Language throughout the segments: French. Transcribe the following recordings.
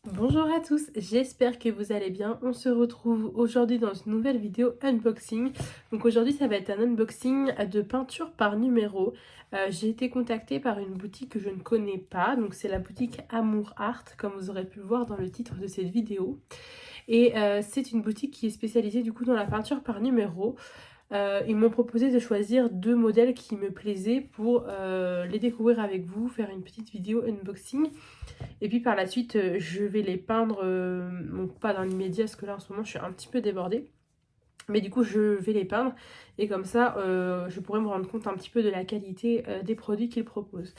Bonjour à tous, j'espère que vous allez bien. On se retrouve aujourd'hui dans une nouvelle vidéo unboxing. Donc aujourd'hui ça va être un unboxing de peinture par numéro. J'ai été contactée par une boutique que je ne connais pas. Donc c'est la boutique Amour Art, comme vous aurez pu le voir dans le titre de cette vidéo. Et c'est une boutique qui est spécialisée du coup dans la peinture par numéro. Ils m'ont proposé de choisir deux modèles qui me plaisaient pour les découvrir avec vous, faire une petite vidéo unboxing. Et puis par la suite, je vais les peindre, bon, pas dans l'immédiat parce que là en ce moment je suis un petit peu débordée. Mais du coup je vais les peindre et comme ça je pourrai me rendre compte un petit peu de la qualité des produits qu'ils proposent.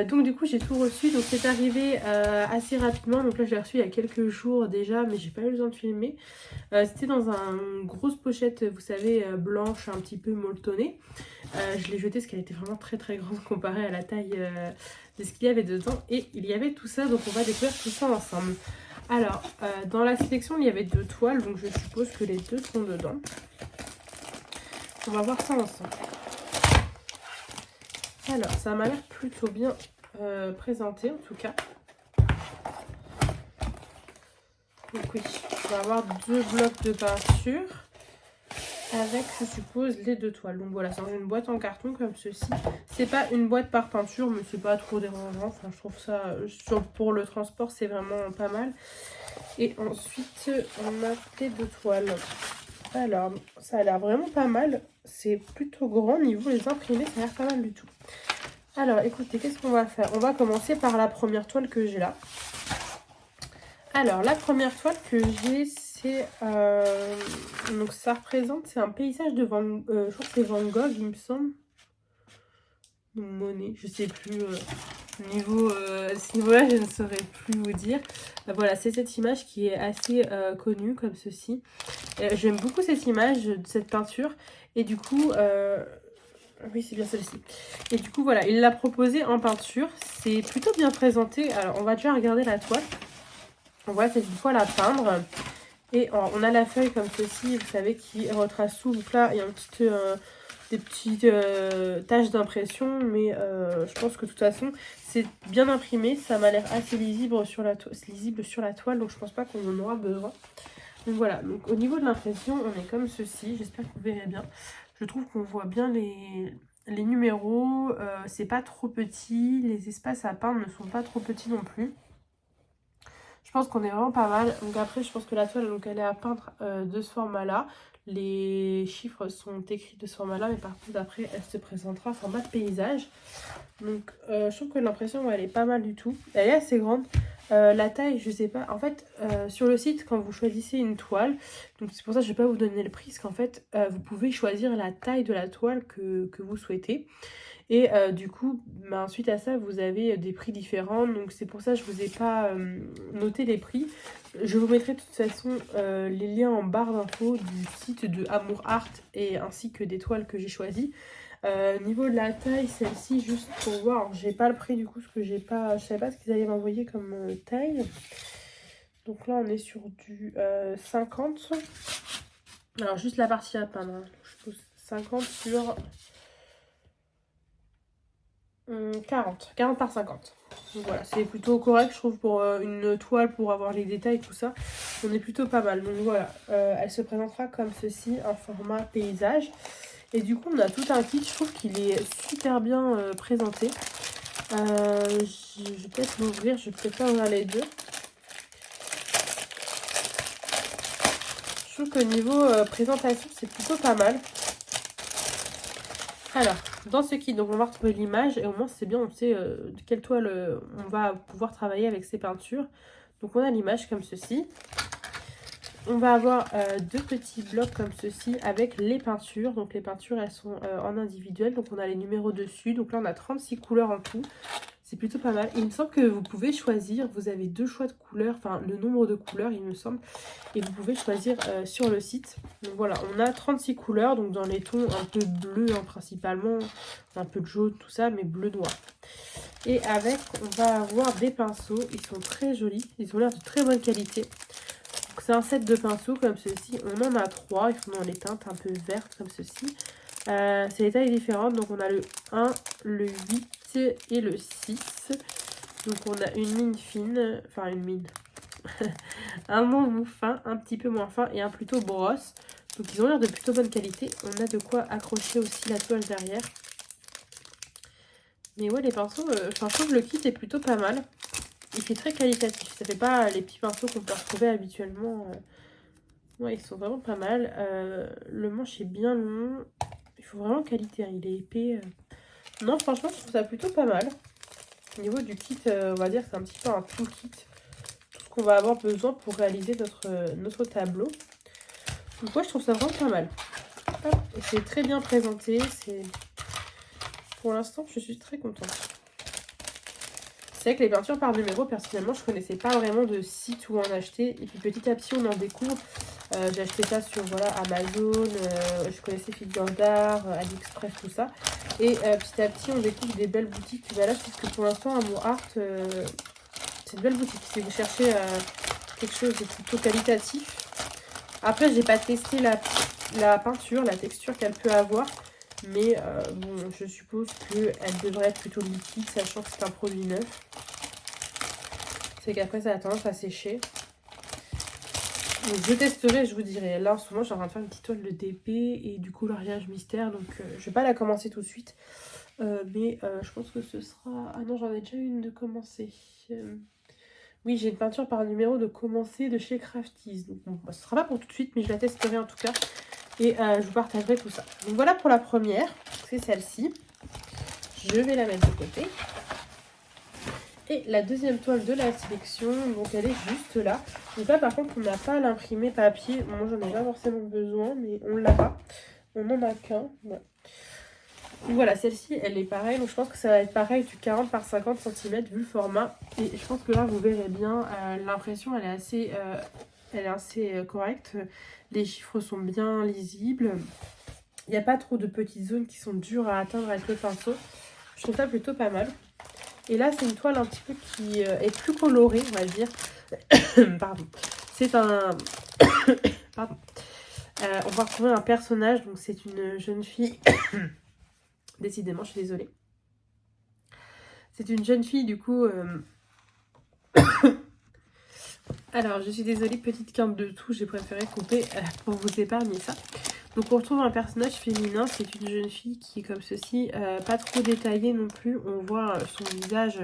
Donc du coup j'ai tout reçu, donc c'est arrivé assez rapidement, donc là je l'ai reçu il y a quelques jours déjà mais j'ai pas eu le temps de filmer. C'était dans une grosse pochette, vous savez, blanche un petit peu molletonnée. Je l'ai jetée parce qu'elle était vraiment très très grande comparée à la taille de ce qu'il y avait dedans. Et il y avait tout ça, donc on va découvrir tout ça ensemble. Alors, dans la sélection, il y avait deux toiles, donc je suppose que les deux sont dedans. On va voir ça ensemble. Alors, ça m'a l'air plutôt bien présenté en tout cas. Donc oui, on va avoir deux blocs de peinture avec, je suppose, les deux toiles. Donc voilà, c'est dans une boîte en carton comme ceci. C'est pas une boîte par peinture, mais c'est pas trop dérangeant. Enfin, je trouve ça, pour le transport, c'est vraiment pas mal. Et ensuite, on a les deux toiles. Alors, ça a l'air vraiment pas mal. C'est plutôt grand niveau les imprimés, ça a l'air pas mal du tout. Alors, écoutez, qu'est-ce qu'on va faire? On va commencer par la première toile que j'ai là. Alors, la première toile que j'ai, c'est... donc, ça représente... C'est un paysage de Van... je crois que c'est Van Gogh, il me semble. Monet, je sais plus. À ce niveau-là, je ne saurais plus vous dire. Voilà, c'est cette image qui est assez connue, comme ceci. J'aime beaucoup cette image, cette peinture. Et du coup... oui, c'est bien celle-ci. Et du coup, voilà, il l'a proposé en peinture. C'est plutôt bien présenté. Alors, on va déjà regarder la toile. On voit cette toile à peindre. Et on a la feuille comme ceci, vous savez, qui retrace tout. Donc là, il y a des petites taches d'impression. Mais je pense que de toute façon, c'est bien imprimé. Ça m'a l'air assez lisible sur la toile. Donc je pense pas qu'on en aura besoin. Donc voilà, donc au niveau de l'impression, on est comme ceci. J'espère que vous verrez bien. Je trouve qu'on voit bien les numéros. C'est pas trop petit. Les espaces à peindre ne sont pas trop petits non plus. Je pense qu'on est vraiment pas mal. Donc après, je pense que la toile, donc, elle est à peindre de ce format-là. Les chiffres sont écrits de ce format-là, mais par contre, après, elle se présentera en format de paysage. Donc, je trouve que l'impression, elle est pas mal du tout. Elle est assez grande. La taille, je sais pas. En fait, sur le site, quand vous choisissez une toile, donc c'est pour ça que je vais pas vous donner le prix, parce qu'en fait, vous pouvez choisir la taille de la toile que vous souhaitez. Et du coup, suite à ça, vous avez des prix différents. Donc c'est pour ça que je vous ai pas noté les prix. Je vous mettrai de toute façon les liens en barre d'infos du site de Amour Art et ainsi que des toiles que j'ai choisies. Niveau de la taille, celle-ci, juste pour voir, j'ai pas le prix du coup, parce que je savais pas ce qu'ils allaient m'envoyer comme taille. Donc là, on est sur du 50. Alors juste la partie à peindre, hein. Je pose 50 sur 40 par 50. Donc voilà, c'est plutôt correct, je trouve, pour une toile, pour avoir les détails, tout ça. On est plutôt pas mal. Donc voilà, elle se présentera comme ceci, en format paysage. Et du coup, on a tout un kit, je trouve qu'il est super bien présenté. Je vais peut-être l'ouvrir, je vais peut-être pas ouvrir les deux. Je trouve qu'au niveau présentation, c'est plutôt pas mal. Alors, dans ce kit, donc on va retrouver l'image et au moins c'est bien, on sait de quelle toile on va pouvoir travailler avec ces peintures. Donc on a l'image comme ceci. On va avoir deux petits blocs comme ceci avec les peintures. Donc les peintures, elles sont en individuel, donc on a les numéros dessus. Donc là on a 36 couleurs en tout. C'est plutôt pas mal. Il me semble que vous pouvez choisir, vous avez deux choix de couleurs, enfin le nombre de couleurs il me semble. Et vous pouvez choisir sur le site. Donc voilà, on a 36 couleurs, donc dans les tons un peu bleus hein, principalement. Un peu de jaune, tout ça, mais bleu noir. Et avec, on va avoir des pinceaux, ils sont très jolis, ils ont l'air de très bonne qualité. C'est un set de pinceaux comme ceci, on en a 3, ils sont dans les teintes un peu vertes comme ceci. C'est des tailles différentes, donc on a le 1, le 8 et le 6. Donc on a une mine fine, enfin une mine, un embout fin, un petit peu moins fin et un plutôt brosse. Donc ils ont l'air de plutôt bonne qualité. On a de quoi accrocher aussi la toile derrière. Mais ouais, les pinceaux, enfin, je trouve le kit est plutôt pas mal. Il fait très qualitatif. Ça fait pas les petits pinceaux qu'on peut retrouver habituellement. Ouais, ils sont vraiment pas mal. Le manche est bien long. Il faut vraiment qualité, hein. Il est épais. Non, franchement, je trouve ça plutôt pas mal. Au niveau du kit, on va dire que c'est un petit peu un toolkit. Tout ce qu'on va avoir besoin pour réaliser notre tableau. Donc moi, je trouve ça vraiment pas mal. Hop, et c'est très bien présenté. Pour l'instant, je suis très contente. C'est vrai que les peintures par numéro, personnellement, je connaissais pas vraiment de site où en acheter. Et puis petit à petit, on en découvre. J'ai acheté ça sur voilà, Amazon, je connaissais Figure d'Art, AliExpress, tout ça. Et petit à petit, on découvre des belles boutiques. Bah là, je trouve que pour l'instant, Amour Art, c'est une belle boutique. Si vous cherchez quelque chose de plutôt qualitatif. Après, j'ai pas testé la peinture, la texture qu'elle peut avoir. Mais bon, je suppose qu'elle devrait être plutôt liquide, sachant que c'est un produit neuf. C'est qu'après, ça a tendance à sécher. Donc je testerai, je vous dirai. Là en ce moment, je suis en train de faire une petite toile de DP et du coloriage mystère. Donc je vais pas la commencer tout de suite. Mais je pense que ce sera... Ah non, j'en ai déjà une de commencer. Oui, j'ai une peinture par numéro de commencer de chez Crafties. Donc bon, bah, ce sera pas pour tout de suite, mais je la testerai en tout cas. Et je vous partagerai tout ça. Donc voilà pour la première. C'est celle-ci. Je vais la mettre de côté. Et la deuxième toile de la sélection, donc elle est juste là. Donc là par contre on n'a pas l'imprimé papier. Moi j'en ai pas forcément besoin, mais on l'a pas. On n'en a qu'un. Ouais. Donc voilà, celle-ci elle est pareille. Donc je pense que ça va être pareil du 40 par 50 cm vu le format. Et je pense que là vous verrez bien, l'impression elle est assez correcte. Les chiffres sont bien lisibles. Il n'y a pas trop de petites zones qui sont dures à atteindre avec le pinceau. Je trouve ça plutôt pas mal. Et là, c'est une toile un petit peu qui est plus colorée, on va dire. Pardon. C'est un... Pardon. On va retrouver un personnage. Donc, c'est une jeune fille. Décidément, je suis désolée. C'est une jeune fille, du coup... Alors, je suis désolée, petite quinte de tout. J'ai préféré couper pour vous épargner ça. Donc, on retrouve un personnage féminin. C'est une jeune fille qui est comme ceci. Pas trop détaillée non plus. On voit son visage...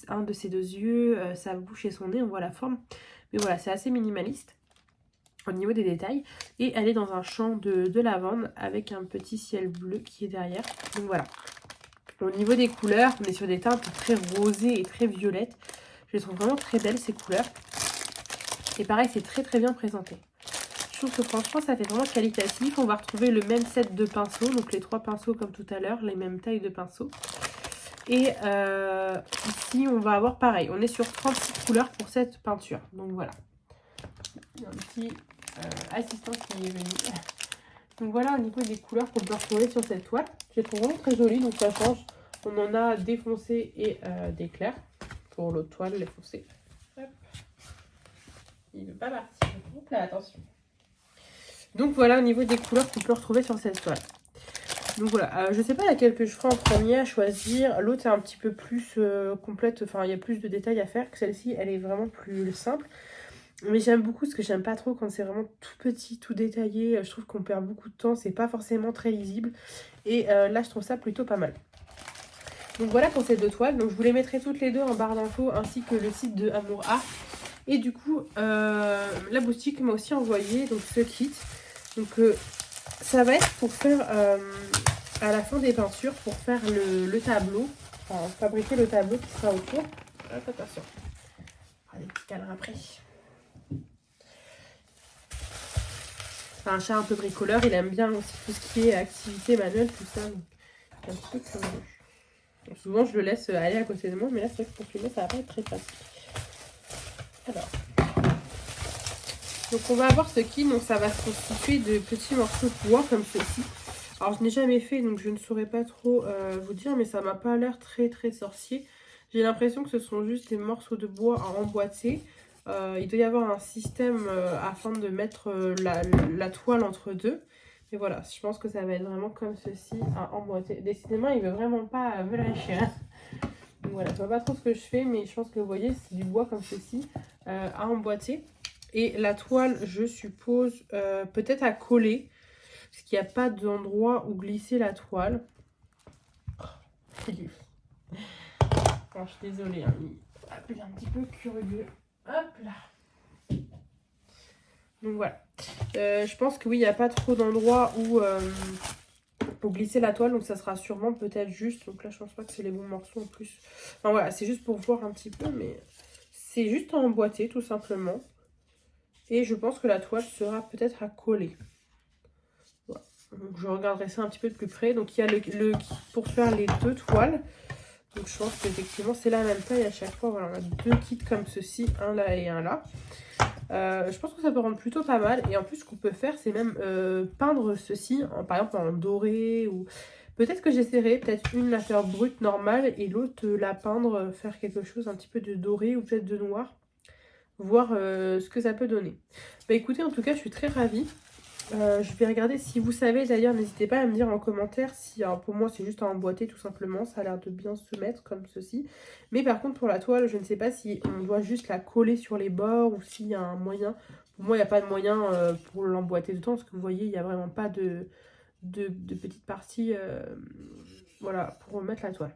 un de ses deux yeux, sa bouche et son nez, on voit la forme. Mais voilà, c'est assez minimaliste au niveau des détails. Et elle est dans un champ de lavande avec un petit ciel bleu qui est derrière. Donc voilà. Au niveau des couleurs, on est sur des teintes très rosées et très violettes. Je les trouve vraiment très belles ces couleurs. Et pareil, c'est très très bien présenté. Je trouve que franchement, ça fait vraiment qualitatif. On va retrouver le même set de pinceaux, donc les 3 pinceaux comme tout à l'heure, les mêmes tailles de pinceaux. Et ici, on va avoir pareil. On est sur 36 couleurs pour cette peinture. Donc voilà. Il y a un petit assistant qui est venu. Donc voilà au niveau des couleurs qu'on peut retrouver sur cette toile. Je les trouve vraiment très jolies. Donc ça change. On en a des foncés et des clairs. Pour l'autre toile, les foncés. Hop. Il ne veut pas partir. Donc là, attention. Donc voilà au niveau des couleurs qu'on peut retrouver sur cette toile. Donc voilà, je sais pas laquelle que je ferai en premier à choisir. L'autre est un petit peu plus complète, enfin il y a plus de détails à faire que celle-ci. Elle est vraiment plus simple. Mais j'aime beaucoup ce que j'aime pas trop quand c'est vraiment tout petit, tout détaillé. Je trouve qu'on perd beaucoup de temps, c'est pas forcément très lisible. Et là je trouve ça plutôt pas mal. Donc voilà pour ces deux toiles. Donc je vous les mettrai toutes les deux en barre d'infos ainsi que le site de Amour Art. Et du coup, la boutique m'a aussi envoyé donc, ce kit. Donc ça va être pour faire à la fin des peintures, pour faire le tableau, enfin fabriquer le tableau qui sera autour. Hop, attention, on fera des petits câlins après. C'est un chat un peu bricoleur, il aime bien aussi tout ce qui est activité manuelle, tout ça. Donc un petit peu curieux. Donc, souvent je le laisse aller à côté de moi, mais là c'est vrai que pour filmer ça va pas être très facile. Alors. Donc on va avoir ce kit, donc ça va se constituer de petits morceaux de bois comme ceci. Alors je n'ai jamais fait, donc je ne saurais pas trop vous dire, mais ça m'a pas l'air très très sorcier. J'ai l'impression que ce sont juste des morceaux de bois à emboîter. Il doit y avoir un système afin de mettre la toile entre deux. Mais voilà, je pense que ça va être vraiment comme ceci, à emboîter. Décidément, il veut vraiment pas me lâcher. Hein. Donc voilà, je vois pas trop ce que je fais, mais je pense que vous voyez, c'est du bois comme ceci à emboîter. Et la toile, je suppose, peut-être à coller, parce qu'il n'y a pas d'endroit où glisser la toile. C'est dur. Alors, je suis désolée, hein, il est un petit peu curieux. Hop là. Donc voilà. Je pense que oui, il n'y a pas trop d'endroits où pour glisser la toile, donc ça sera sûrement peut-être juste. Donc là, je pense pas que c'est les bons morceaux en plus. Enfin voilà, c'est juste pour voir un petit peu, mais c'est juste à emboîter tout simplement. Et je pense que la toile sera peut-être à coller. Voilà. Donc je regarderai ça un petit peu de plus près. Donc il y a le pour faire les deux toiles. Donc je pense qu'effectivement c'est la même taille à chaque fois. Voilà, on a deux kits comme ceci, un là et un là. Je pense que ça peut rendre plutôt pas mal. Et en plus, ce qu'on peut faire, c'est même peindre ceci, par exemple en doré. Ou peut-être que j'essaierai, peut-être une la faire brute, normale, et l'autre la peindre, faire quelque chose un petit peu de doré ou peut-être de noir. Voir ce que ça peut donner. Bah écoutez, en tout cas, je suis très ravie. Je vais regarder si vous savez, d'ailleurs, n'hésitez pas à me dire en commentaire si, alors pour moi c'est juste à emboîter tout simplement, ça a l'air de bien se mettre comme ceci. Mais par contre pour la toile, je ne sais pas si on doit juste la coller sur les bords ou s'il y a un moyen. Pour moi il n'y a pas de moyen pour l'emboîter dedans parce que vous voyez il n'y a vraiment pas de petite partie voilà, pour remettre la toile.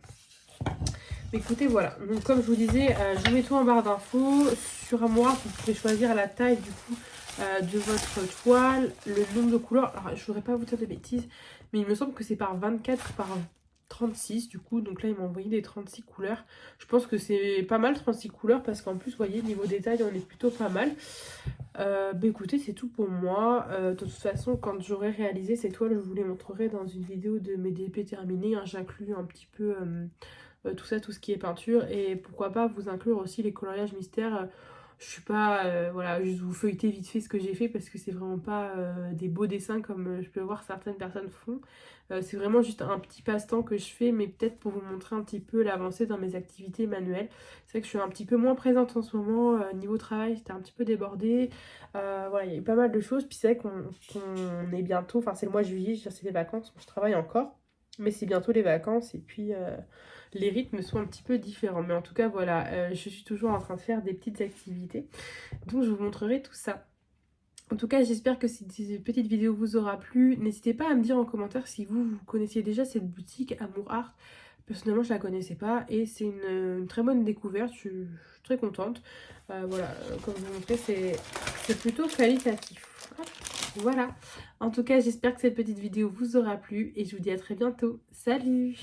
Écoutez, voilà, donc comme je vous disais, je vous mets tout en barre d'infos. Sur Armoire, vous pouvez choisir la taille du coup de votre toile, le nombre de couleurs. Alors, je ne voudrais pas vous dire de bêtises, mais il me semble que c'est par 24 ou par 36 du coup. Donc là, il m'a envoyé des 36 couleurs. Je pense que c'est pas mal 36 couleurs parce qu'en plus, vous voyez, niveau détail, on est plutôt pas mal. Bah écoutez, c'est tout pour moi. De toute façon, quand j'aurai réalisé ces toiles, je vous les montrerai dans une vidéo de mes DP terminés. Hein. J'inclus un petit peu tout ça, tout ce qui est peinture. Et pourquoi pas vous inclure aussi les coloriages mystères. Je suis pas, voilà, juste vous feuilleter vite fait ce que j'ai fait parce que c'est vraiment pas des beaux dessins comme je peux voir certaines personnes font. C'est vraiment juste un petit passe-temps que je fais, mais peut-être pour vous montrer un petit peu l'avancée dans mes activités manuelles. C'est vrai que je suis un petit peu moins présente en ce moment. Niveau travail, j'étais un petit peu débordée. Voilà, il y a eu pas mal de choses. Puis c'est vrai qu'on est bientôt, enfin c'est le mois de juillet, je veux dire, c'est les vacances, je travaille encore. Mais c'est bientôt les vacances et puis les rythmes sont un petit peu différents. Mais en tout cas, voilà, je suis toujours en train de faire des petites activités. Donc je vous montrerai tout ça. En tout cas, j'espère que cette petite vidéo vous aura plu. N'hésitez pas à me dire en commentaire si vous connaissiez déjà cette boutique Amour Art. Personnellement, je la connaissais pas et c'est une très bonne découverte. Je suis très contente. Voilà, comme je vous montrais, c'est plutôt qualitatif. Voilà. En tout cas, j'espère que cette petite vidéo vous aura plu et je vous dis à très bientôt. Salut!